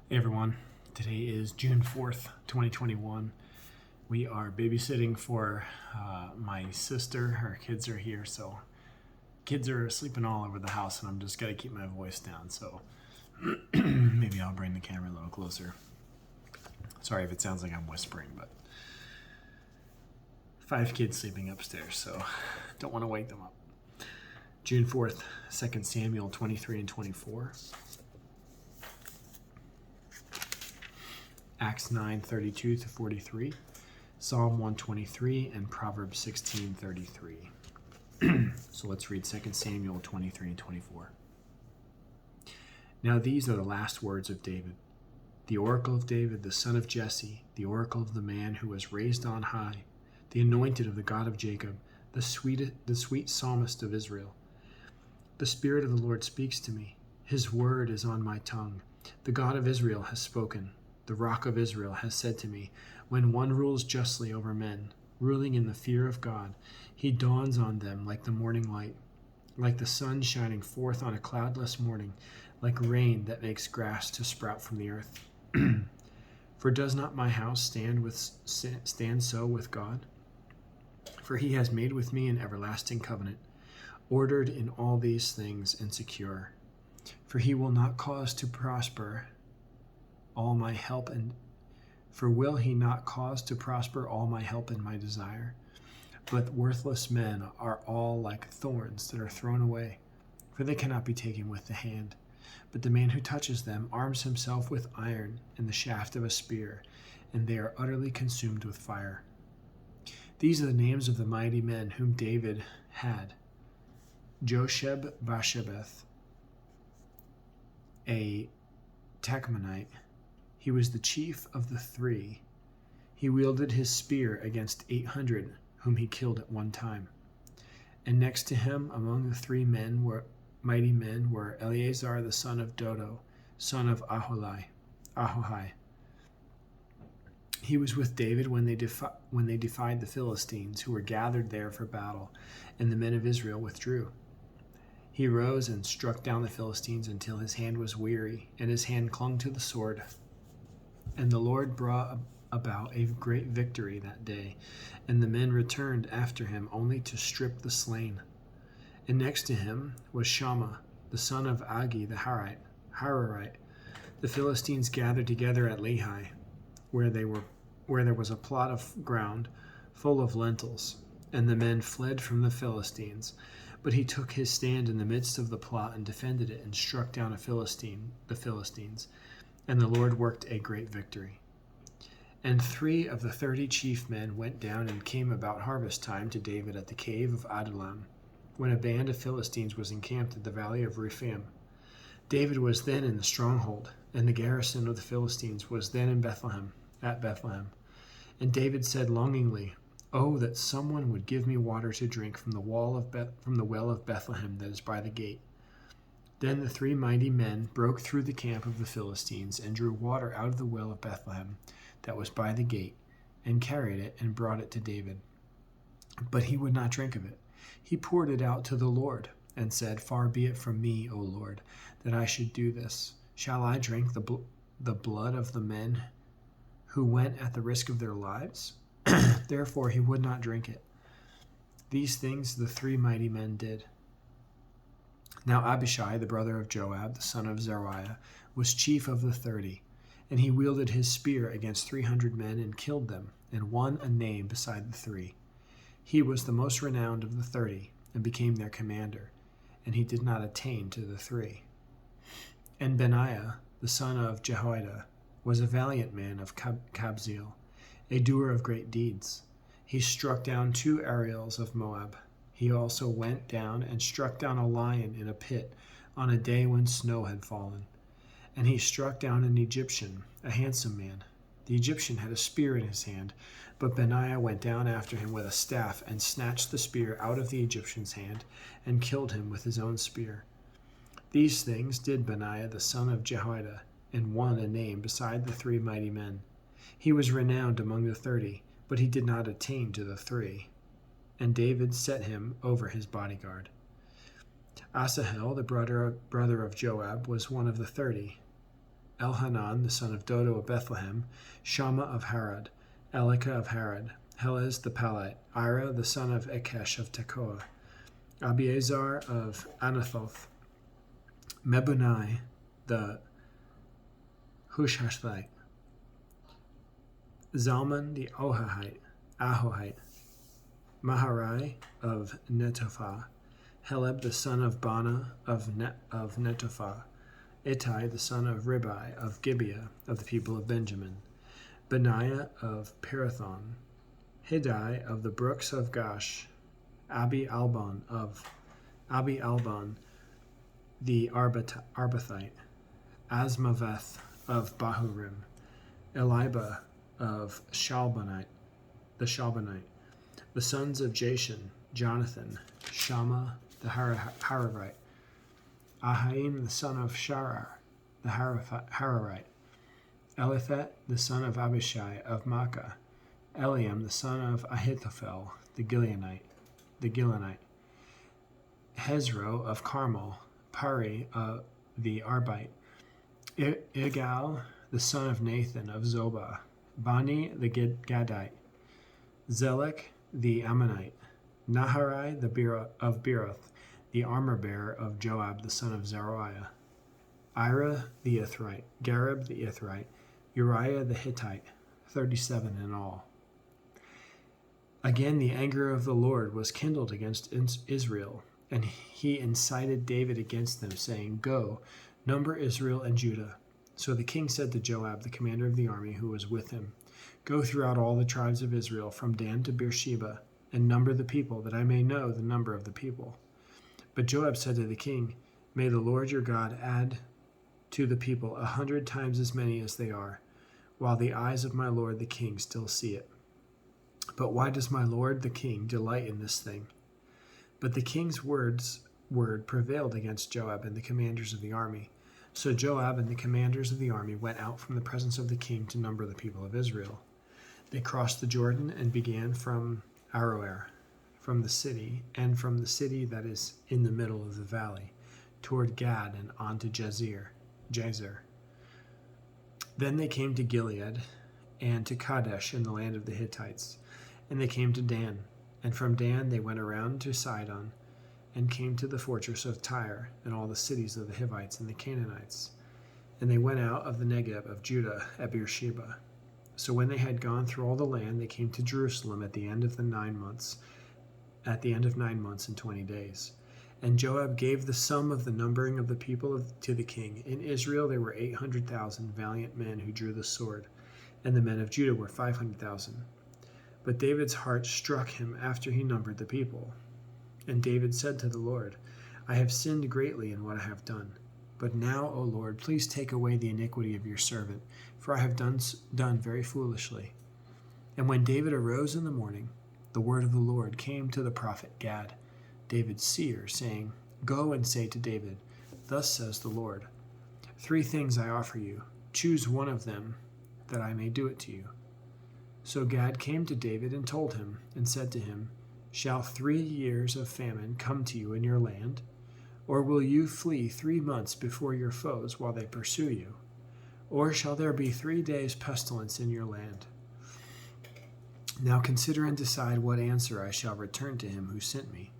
Hey everyone, today is June 4th, 2021. We are babysitting for my sister. Her kids are here, so kids are sleeping all over the house, and I'm just gotta keep my voice down, so maybe I'll bring the camera a little closer. Sorry if it sounds like I'm whispering, but 5 kids sleeping upstairs, so don't want to wake them up. June 4th, 2 Samuel 23 and 24. Acts 9:32 to 43, Psalm 123, and Proverbs 16:33. So let's read 2 Samuel 23 and 24. Now these are the last words of David, the oracle of David, the son of Jesse, the oracle of the man who was raised on high, the anointed of the God of Jacob, the sweet psalmist of Israel. The Spirit of the Lord speaks to me. His word is on my tongue. The God of Israel has spoken. The Rock of Israel has said to me, when one rules justly over men, ruling in the fear of God, he dawns on them like the morning light, like the sun shining forth on a cloudless morning, like rain that makes grass to sprout from the earth. For does not my house stand so with God? For he has made with me an everlasting covenant, ordered in all these things and secure. For he will not cause to prosper all my help, and for will he not cause to prosper all my help and my desire? But worthless men are all like thorns that are thrown away, for they cannot be taken with the hand. But the man who touches them arms himself with iron and the shaft of a spear, and they are utterly consumed with fire. These are the names of the mighty men whom David had: Josheb-Basshebeth, a Tachmonite. He was the chief of the 3. He wielded his spear against 800, whom he killed at one time. And next to him, among the 3 mighty men, were Eleazar the son of Dodo, son of Ahohai. He was with David when they defied the Philistines, who were gathered there for battle, and the men of Israel withdrew. He rose and struck down the Philistines until his hand was weary, and his hand clung to the sword. And the Lord brought about a great victory that day, and the men returned after him only to strip the slain. And next to him was Shammah, the son of Agi the Hararite. The Philistines gathered together at Lehi, where there was a plot of ground full of lentils, and the men fled from the Philistines. But he took his stand in the midst of the plot and defended it, and struck down the Philistines. And the Lord worked a great victory. And 3 of the 30 chief men went down and came about harvest time to David at the cave of Adullam, when a band of Philistines was encamped at the valley of Rephaim. David was then in the stronghold, and the garrison of the Philistines was then in Bethlehem. And David said longingly, "Oh, that someone would give me water to drink from the well of Bethlehem that is by the gate." Then the 3 mighty men broke through the camp of the Philistines and drew water out of the well of Bethlehem that was by the gate, and carried it and brought it to David. But he would not drink of it. He poured it out to the Lord, and said, "Far be it from me, O Lord, that I should do this. Shall I drink the blood of the men who went at the risk of their lives?" Therefore he would not drink it. These things the 3 mighty men did. Now Abishai, the brother of Joab, the son of Zeruiah, was chief of the 30, and he wielded his spear against 300 men and killed them, and won a name beside the 3. He was the most renowned of the 30, and became their commander, and he did not attain to the 3. And Benaiah, the son of Jehoiada, was a valiant man of Kabzeel, a doer of great deeds. He struck down 2 Ariels of Moab. He also went down and struck down a lion in a pit on a day when snow had fallen. And he struck down an Egyptian, a handsome man. The Egyptian had a spear in his hand, but Benaiah went down after him with a staff and snatched the spear out of the Egyptian's hand and killed him with his own spear. These things did Benaiah the son of Jehoiada, and won a name beside the 3 mighty men. He was renowned among the 30, but he did not attain to the 3. And David set him over his bodyguard. Asahel, the brother of Joab, was one of the 30. Elhanan, the son of Dodo of Bethlehem, Shammah of Harod, Elika of Harod, Helez the Palite, Ira, the son of Ikesh of Tekoa, Abiezer of Anathoth, Mebunai, the Hushashite, Zalman the Ahohite, Maharai of Netophah, Heleb the son of Bana of Netophah, Ittai the son of Ribai of Gibeah of the people of Benjamin, Benaiah of Pirathon, Hiddai of the brooks of Gash, Abi Albon the Arbathite, Asmaveth of Bahurim, Eliba of the Shalbonite, the sons of Jashan, Jonathan, Shammah the Hararite, Ahaim the son of Sharar the Hararite, Eliphet the son of Abishai of Makkah, Eliam the son of Ahithophel the Gilonite, Hezro of Carmel, Pari the Arbite, Igal the son of Nathan of Zobah, Bani the Gadite, Zelek the Ammonite, Naharai of Beeroth, the armor-bearer of Joab the son of Zeruiah, Ira the Ithrite, Gareb the Ithrite, Uriah the Hittite, 37 in all. Again the anger of the Lord was kindled against Israel, and he incited David against them, saying, Go, number Israel and Judah. So the king said to Joab, the commander of the army who was with him, Go throughout all the tribes of Israel, from Dan to Beersheba, and number the people, that I may know the number of the people. But Joab said to the king, May the Lord your God add to the people 100 times as many as they are, while the eyes of my lord the king still see it. But why does my lord the king delight in this thing? But the king's word prevailed against Joab and the commanders of the army. So Joab and the commanders of the army went out from the presence of the king to number the people of Israel. They crossed the Jordan and began from Aroer, from the city, and from the city that is in the middle of the valley, toward Gad and on to Jazer. Then they came to Gilead and to Kadesh in the land of the Hittites, and they came to Dan. And from Dan they went around to Sidon, and came to the fortress of Tyre, and all the cities of the Hivites and the Canaanites. And they went out of the Negeb of Judah at Beersheba. So when they had gone through all the land, they came to Jerusalem at the end of 9 months and 20 days. And Joab gave the sum of the numbering of the people to the king. In Israel there were 800,000 valiant men who drew the sword, and the men of Judah were 500,000. But David's heart struck him after he numbered the people. And David said to the Lord, I have sinned greatly in what I have done. But now, O Lord, please take away the iniquity of your servant, for I have done very foolishly. And when David arose in the morning, the word of the Lord came to the prophet Gad, David's seer, saying, Go and say to David, Thus says the Lord, 3 things I offer you. Choose one of them, that I may do it to you. So Gad came to David and told him, and said to him, Shall 3 years of famine come to you in your land? Or will you flee 3 months before your foes while they pursue you? Or shall there be 3 days' pestilence in your land? Now consider and decide what answer I shall return to him who sent me.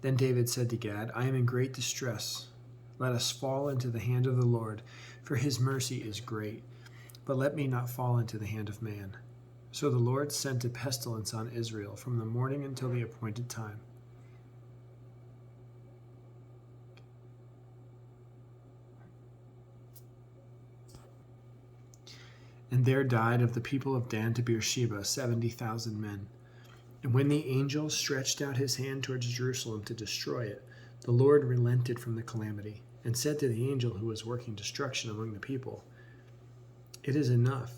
Then David said to Gad, I am in great distress. Let us fall into the hand of the Lord, for his mercy is great. But let me not fall into the hand of man. So the Lord sent a pestilence on Israel from the morning until the appointed time. And there died of the people of Dan to Beersheba 70,000 men. And when the angel stretched out his hand towards Jerusalem to destroy it, the Lord relented from the calamity, and said to the angel who was working destruction among the people, It is enough.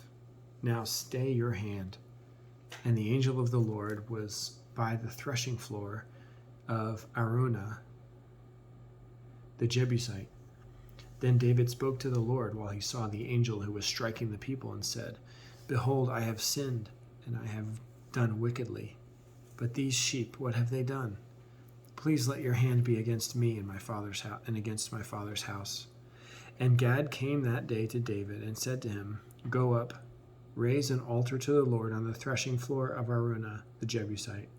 Now stay your hand. And the angel of the Lord was by the threshing floor of Araunah the Jebusite. Then David spoke to the Lord while he saw the angel who was striking the people, and said, Behold, I have sinned, and I have done wickedly. But these sheep, what have they done? Please let your hand be against me and my father's house, and against my father's house. And Gad came that day to David and said to him, Go up, raise an altar to the Lord on the threshing floor of Araunah the Jebusite.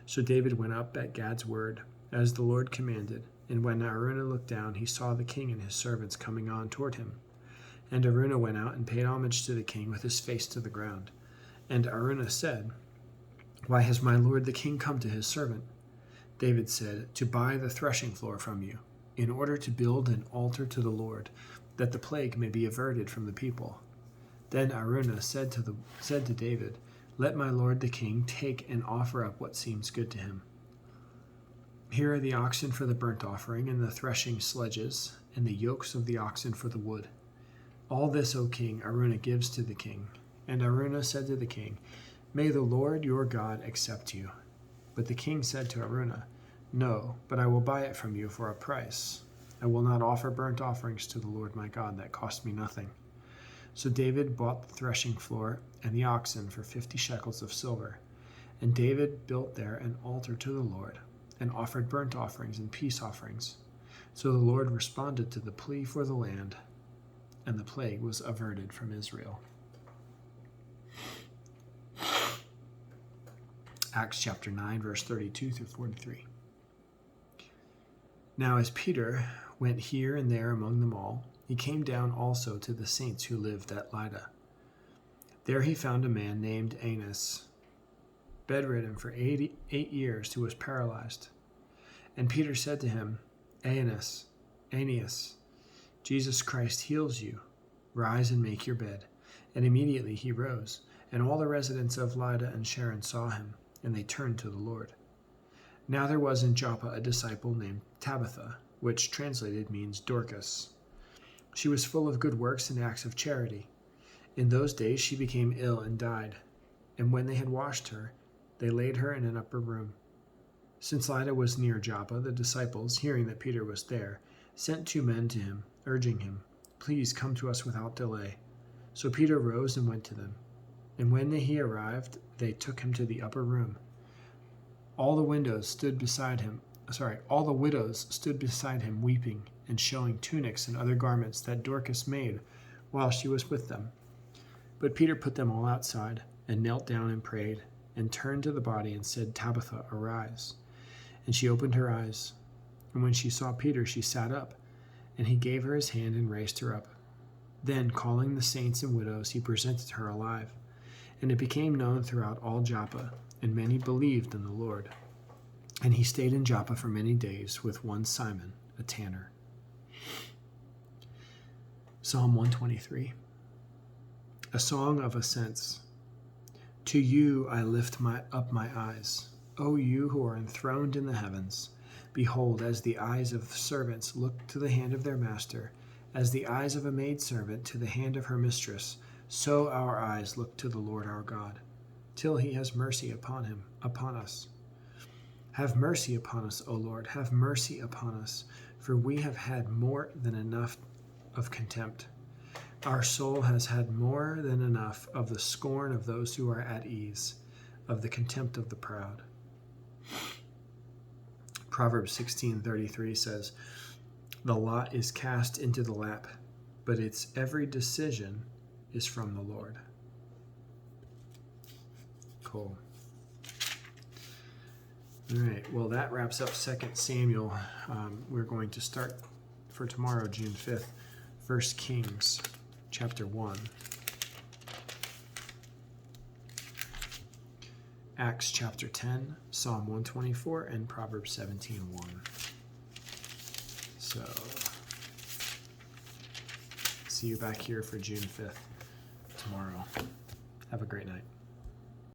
So David went up at Gad's word, as the Lord commanded. And when Araunah looked down, he saw the king and his servants coming on toward him. And Araunah went out and paid homage to the king with his face to the ground. And Araunah said, Why has my lord the king come to his servant? David said, To buy the threshing floor from you, in order to build an altar to the Lord, that the plague may be averted from the people. Then Araunah said to David, Let my lord the king take and offer up what seems good to him. Here are the oxen for the burnt offering, and the threshing sledges, and the yokes of the oxen for the wood. All this, O king, Araunah gives to the king. And Araunah said to the king, May the Lord your God accept you. But the king said to Araunah, No, but I will buy it from you for a price. I will not offer burnt offerings to the Lord my God that cost me nothing. So David bought the threshing floor and the oxen for 50 shekels of silver. And David built there an altar to the Lord, and offered burnt offerings and peace offerings. So the Lord responded to the plea for the land, and the plague was averted from Israel. Acts chapter 9, verse 32 through 43. Now as Peter went here and there among them all, he came down also to the saints who lived at Lydda. There he found a man named Aeneas, bedridden for 8 years, who was paralyzed. And Peter said to him, Aeneas, Jesus Christ heals you. Rise and make your bed. And immediately he rose, and all the residents of Lydda and Sharon saw him, and they turned to the Lord. Now there was in Joppa a disciple named Tabitha, which translated means Dorcas. She was full of good works and acts of charity. In those days she became ill and died. And when they had washed her, they laid her in an upper room. Since Lydda was near Joppa, the disciples, hearing that Peter was there, sent 2 men to him, urging him, Please come to us without delay. So Peter rose and went to them. And when he arrived, they took him to the upper room. All the widows stood beside him weeping and showing tunics and other garments that Dorcas made while she was with them. But Peter put them all outside, and knelt down and prayed, and turned to the body and said, Tabitha, arise. And she opened her eyes. And when she saw Peter, she sat up, and he gave her his hand and raised her up. Then, calling the saints and widows, he presented her alive. And it became known throughout all Joppa, and many believed in the Lord. And he stayed in Joppa for many days with one Simon, a tanner. Psalm 123. A song of ascents. To you I lift up my eyes, O you who are enthroned in the heavens. Behold, as the eyes of servants look to the hand of their master, as the eyes of a maidservant to the hand of her mistress, so our eyes look to the Lord our God, till he has mercy upon us. Have mercy upon us, O Lord, have mercy upon us, for we have had more than enough of contempt. Our soul has had more than enough of the scorn of those who are at ease, of the contempt of the proud. Proverbs 16:33 says, The lot is cast into the lap, but its every decision is from the Lord. Cool. All right, well, that wraps up 2 Samuel. We're going to start for tomorrow, June 5th, 1 Kings chapter 1. Acts chapter 10, Psalm 124, and Proverbs 17:1. So, see you back here for June 5th tomorrow. Have a great night.